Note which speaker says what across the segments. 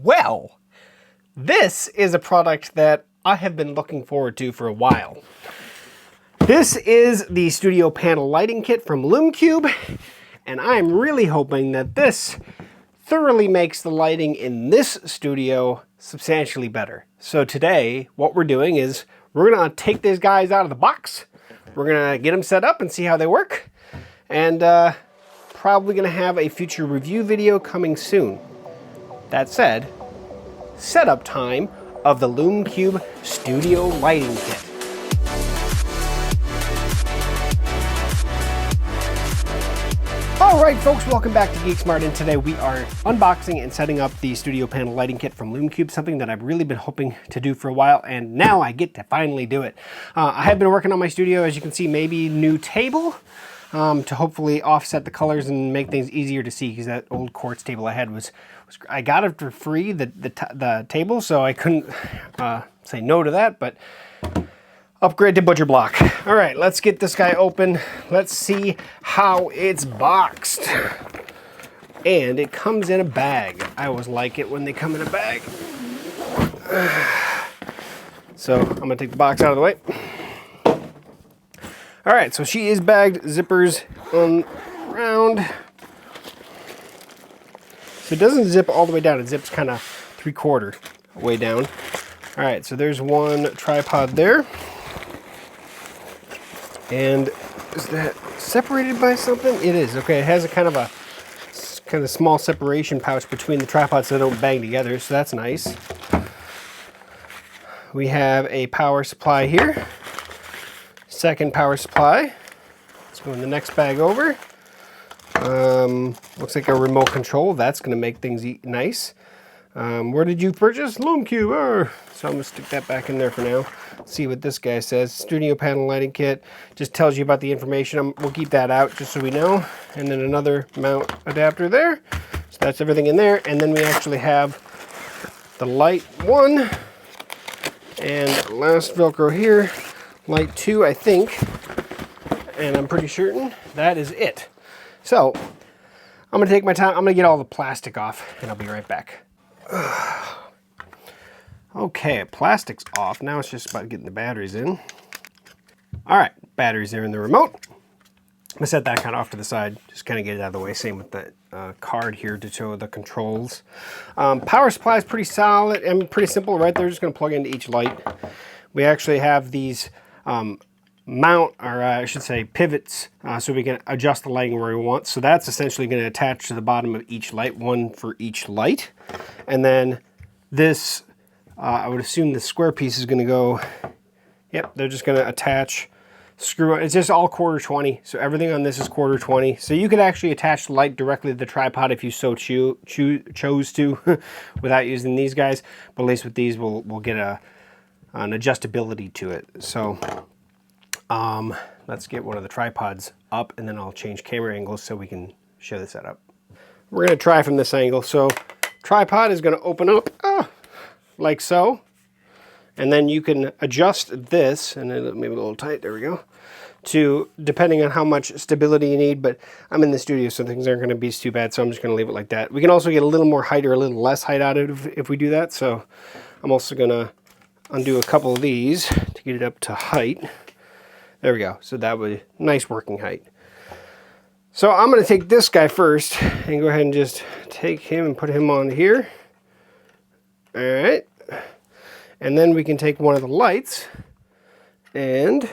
Speaker 1: Well, this is a product that I have been looking forward to for a while. This is the studio panel lighting kit from Lume, and I'm really hoping that this thoroughly makes the lighting in this studio substantially better. So today, what we're doing is we're gonna take these guys out of the box. We're gonna get them set up and see how they work. And probably gonna have a future review video coming soon. That said, setup time of the Lume Studio Lighting Kit. Alright folks, welcome back to GeekSmart, and today we are unboxing and setting up the studio panel lighting kit from Lume, something that I've really been hoping to do for a while, and now I get to finally do it. I have been working on my studio, as you can see, maybe new table to hopefully offset the colors and make things easier to see, because that old quartz table I had was I got it for free, the table, so I couldn't say no to that, but upgrade to butcher block. All right, let's get this guy open. Let's see how it's boxed. And it comes in a bag. I always like it when they come in a bag. So I'm gonna take the box out of the way. All right, so she is bagged, zippers on around. So it doesn't zip all the way down, it zips kind of 3/4 way down. All right, so there's one tripod there. And is that separated by something? It is. Okay, it has a kind of small separation pouch between the tripods so they don't bang together, so that's nice. We have a power supply here. Second power supply. Let's go in the next bag over. Looks like a remote control. That's going to make things nice. Where did you purchase? Lume. So I'm going to stick that back in there for now. See what this guy says. Studio panel lighting kit. Just tells you about the information. We'll keep that out just so we know. And then another mount adapter there. So that's everything in there. And then we actually have the light 1. And last Velcro here. Light 2, I think. And I'm pretty certain that is it. So I'm going to take my time. I'm going to get all the plastic off and I'll be right back. Okay, plastic's off. Now it's just about getting the batteries in. All right, batteries are in the remote. I'm gonna set that kind of off to the side, just kind of get it out of the way. Same with the card here to show the controls. Power supply is pretty solid and pretty simple, right? They're just gonna plug into each light. We actually have these I should say pivots, so we can adjust the lighting where we want. So that's essentially gonna attach to the bottom of each light, one for each light. And then this, I would assume the square piece is going to go, yep, they're just going to attach, screw it. It's just all 1/4-20, so everything on this is 1/4-20. So you could actually attach the light directly to the tripod if you so chose to without using these guys. But at least with these, we'll get an adjustability to it. So let's get one of the tripods up, and then I'll change camera angles so we can show the setup. We're going to try from this angle. So tripod is going to open up like so, and then you can adjust this, and then maybe a little tight, there we go, to depending on how much stability you need. But I'm in the studio, so things aren't going to be too bad, so I'm just going to leave it like that. We can also get a little more height or a little less height out of it if we do that. So I'm also going to undo a couple of these to get it up to height. There we go. So that would nice working height. So I'm going to take this guy first and go ahead and just take him and put him on here. All right. And then we can take one of the lights, and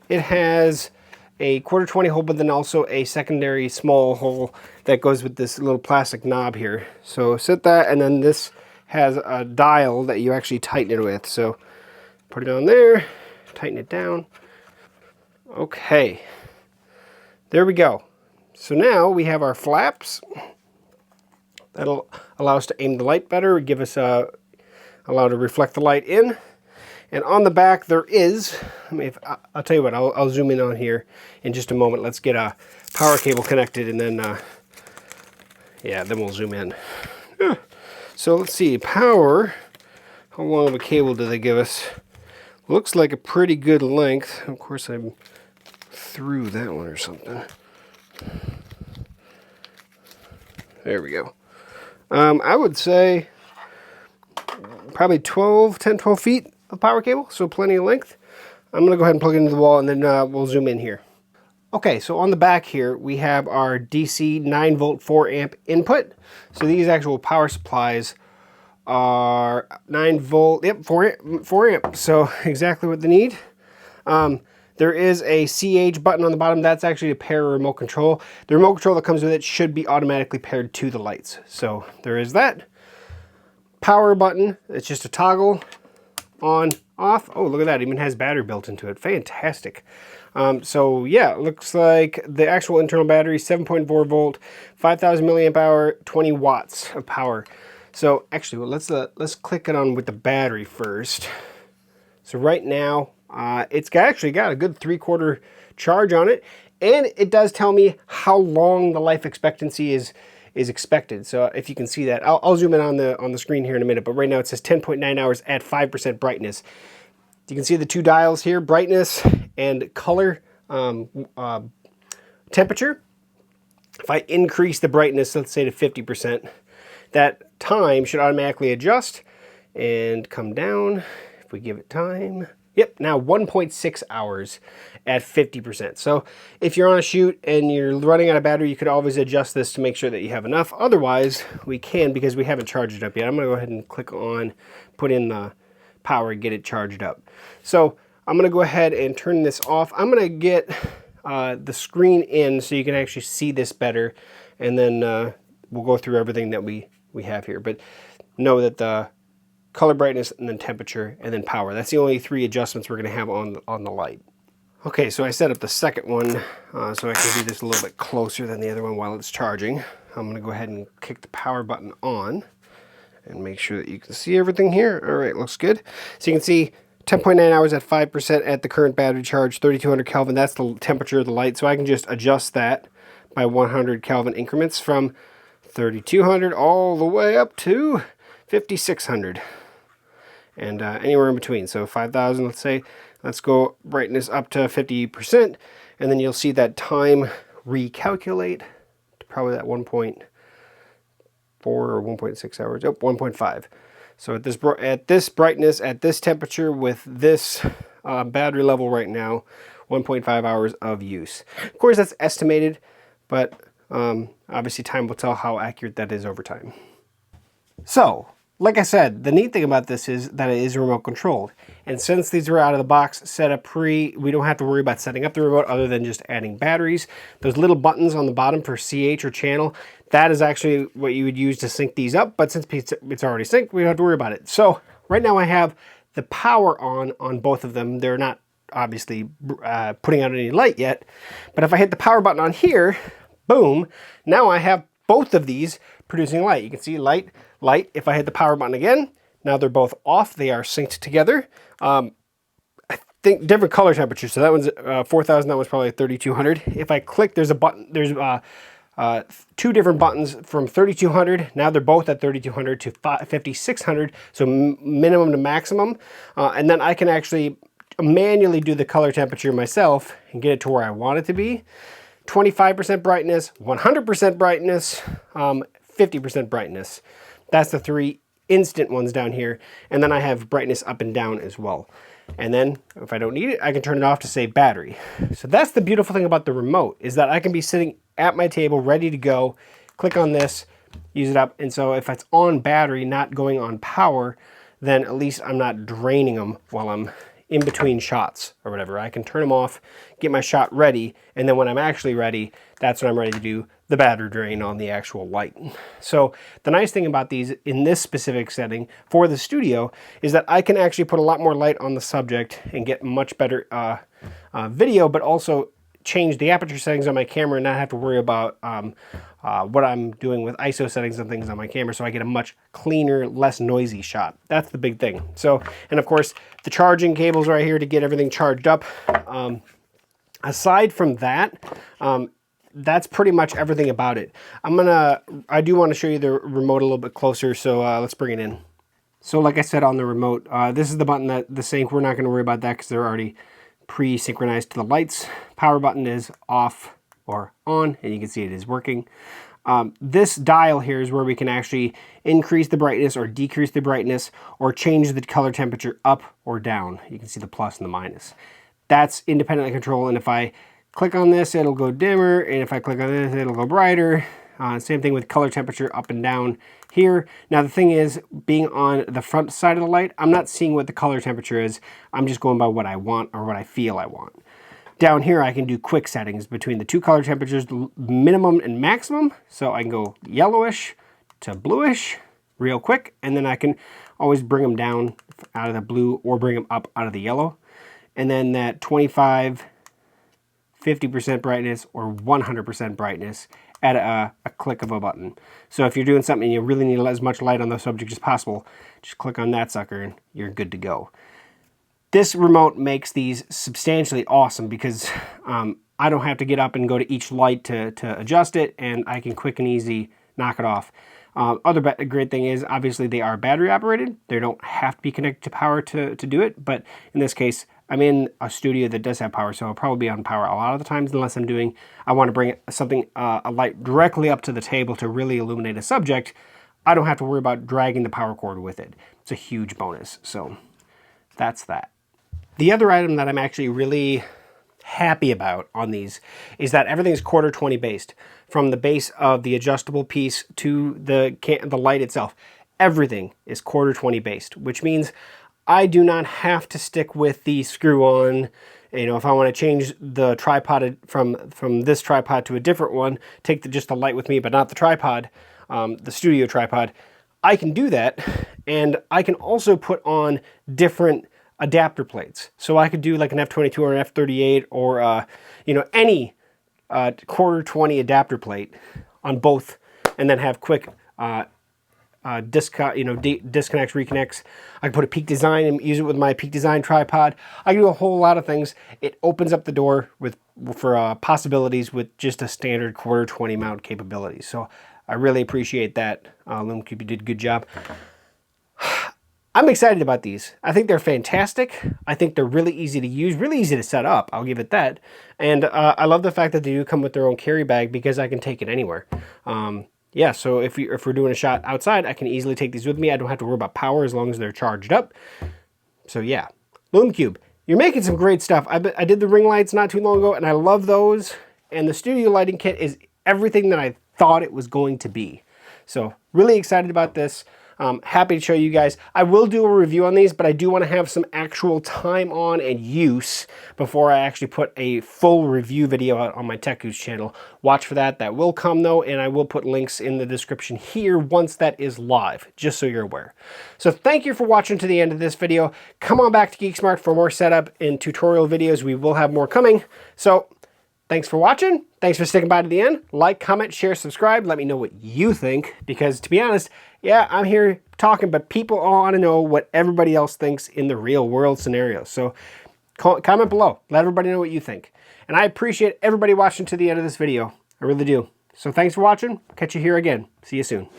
Speaker 1: it has a 1/4-20 hole, but then also a secondary small hole that goes with this little plastic knob here. So set that, and then this has a dial that you actually tighten it with. So put it on there, tighten it down. Okay. There we go. So now we have our flaps. That'll allow us to aim the light better, give us allow to reflect the light in. And on the back there is, I'll tell you what, I'll zoom in on here in just a moment. Let's get a power cable connected, and then yeah, then we'll zoom in. So let's see, power, how long of a cable do they give us? Looks like a pretty good length. Of course I'm through that one or something. There we go. I would say probably 10, 12 feet of power cable, so plenty of length. I'm going to go ahead and plug it into the wall, and then we'll zoom in here. Okay, so on the back here, we have our DC 9 volt 4 amp input. So these actual power supplies are 9 volt, yep, 4 amp. So exactly what they need. There is a CH button on the bottom. That's actually a pair remote control. The remote control that comes with it should be automatically paired to the lights. So there is that. Power button, it's just a toggle on, off. Oh, look at that, it even has battery built into it. Fantastic. So yeah, it looks like the actual internal battery, 7.4 volt, 5,000 milliamp hour, 20 watts of power. So actually, well, let's click it on with the battery first. So right now, it's actually got a good 3/4 charge on it, and it does tell me how long the life expectancy is expected. So if you can see that, I'll zoom in on the screen here in a minute. But right now it says 10.9 hours at 5% brightness. You can see the two dials here, brightness and color temperature. If I increase the brightness, let's say to 50%, that time should automatically adjust and come down. If we give it time, yep, now 1.6 hours at 50%. So if you're on a shoot and you're running out of battery, you could always adjust this to make sure that you have enough. Otherwise, we can, because we haven't charged it up yet. I'm gonna go ahead and click on, put in the power, get it charged up. So I'm gonna go ahead and turn this off. I'm gonna get the screen in so you can actually see this better, and then we'll go through everything that we have here. But know that the color brightness and then temperature and then power, that's the only 3 adjustments we're gonna have on the light. Okay, so I set up the second one so I can do this a little bit closer than the other one while it's charging. I'm gonna go ahead and kick the power button on and make sure that you can see everything here. All right, looks good. So you can see 10.9 hours at 5% at the current battery charge, 3200 Kelvin. That's the temperature of the light. So I can just adjust that by 100 Kelvin increments from 3200 all the way up to 5600. And anywhere in between. So 5,000, let's say. Let's go brightness up to 50%. And then you'll see that time recalculate to probably that 1.4 or 1.6 hours. Oh, 1.5. So at this brightness, at this temperature, with this battery level right now, 1.5 hours of use. Of course, that's estimated, but obviously time will tell how accurate that is over time. So, like I said, the neat thing about this is that it is remote controlled. And since these are out of the box set up we don't have to worry about setting up the remote other than just adding batteries. Those little buttons on the bottom for CH or channel, that is actually what you would use to sync these up. But since it's already synced, we don't have to worry about it. So right now I have the power on both of them. They're not obviously putting out any light yet. But if I hit the power button on here, boom, now I have both of these producing light. You can see light. If I hit the power button again, now they're both off. They are synced together. I think different color temperatures. So that one's 4,000. That one's probably 3,200. If I click, there's a button. There's 2 different buttons from 3,200. Now they're both at 3,200 to 5,600. So minimum to maximum. And then I can actually manually do the color temperature myself and get it to where I want it to be. 25% brightness, 100% brightness, 50% brightness. That's the 3 instant ones down here. And then I have brightness up and down as well. And then if I don't need it, I can turn it off to save battery. So that's the beautiful thing about the remote, is that I can be sitting at my table ready to go, click on this, use it up. And so if it's on battery, not going on power, then at least I'm not draining them while I'm in between shots or whatever. I can turn them off, get my shot ready, and then when I'm actually ready, that's when I'm ready to do the battery drain on the actual light. So the nice thing about these in this specific setting for the studio is that I can actually put a lot more light on the subject and get much better video, but also change the aperture settings on my camera and not have to worry about what I'm doing with ISO settings and things on my camera, so I get a much cleaner, less noisy shot. That's the big thing. So, and of course, the charging cables right here to get everything charged up. Aside from that, that's pretty much everything about it. I do want to show you the remote a little bit closer, so let's bring it in. So like I said on the remote, this is the button that the sync, we're not going to worry about that because they're already pre-synchronized to the lights. Power button is off or on, and you can see it is working. This dial here is where we can actually increase the brightness or decrease the brightness or change the color temperature up or down. You can see the plus and the minus. That's independently controlled, and if I click on this, it'll go dimmer, and if I click on this, it'll go brighter. Same thing with color temperature up and down here. Now the thing is, being on the front side of the light, I'm not seeing what the color temperature is. I'm just going by what I want or what I feel I want. Down here, I can do quick settings between the two color temperatures, minimum and maximum. So I can go yellowish to bluish real quick, and then I can always bring them down out of the blue or bring them up out of the yellow. And then that 25, 50% brightness or 100% brightness at a click of a button. So if you're doing something and you really need as much light on the subject as possible, just click on that sucker and you're good to go. This remote makes these substantially awesome because I don't have to get up and go to each light to adjust it, and I can quick and easy knock it off. Other great thing is, obviously, they are battery operated. They don't have to be connected to power to do it, but in this case, I'm in a studio that does have power, so I'll probably be on power a lot of the times unless I want to bring something, a light directly up to the table to really illuminate a subject. I don't have to worry about dragging the power cord with it. It's a huge bonus, so that's that. The other item that I'm actually really happy about on these is that everything's quarter 20 based. From the base of the adjustable piece to the light itself, everything is quarter 20 based, which means I do not have to stick with the screw-on. You know, if I want to change the tripod from this tripod to a different one, take just the light with me, but not the tripod, the studio tripod, I can do that, and I can also put on different adapter plates. So I could do like an F22 or an F38 or you know, any quarter 20 adapter plate on both, and then have quick disconnects, reconnects. I can put a Peak Design and use it with my Peak Design tripod. I can do a whole lot of things. It opens up the door for possibilities with just a standard quarter 20 mount capability. So I really appreciate that. Lume, you did a good job. I'm excited about these. I think they're fantastic. I think they're really easy to use, really easy to set up. I'll give it that. And I love the fact that they do come with their own carry bag because I can take it anywhere. Yeah, so if we're doing a shot outside, I can easily take these with me. I don't have to worry about power as long as they're charged up. So yeah, LumeCube, you're making some great stuff. I did the ring lights not too long ago, and I love those. And the studio lighting kit is everything that I thought it was going to be. So really excited about this. Happy to show you guys. I will do a review on these, but I do want to have some actual time on and use before I actually put a full review video out on my Tech Goose channel. Watch for that. That will come though, and I will put links in the description here once that is live, just so you're aware. So thank you for watching to the end of this video. Come on back to GeekSmart for more setup and tutorial videos. We will have more coming. So thanks for watching. Thanks for sticking by to the end. Like, comment, share, subscribe. Let me know what you think, because to be honest, yeah, I'm here talking, but people want to know what everybody else thinks in the real world scenario. So comment below. Let everybody know what you think. And I appreciate everybody watching to the end of this video. I really do. So thanks for watching. Catch you here again. See you soon.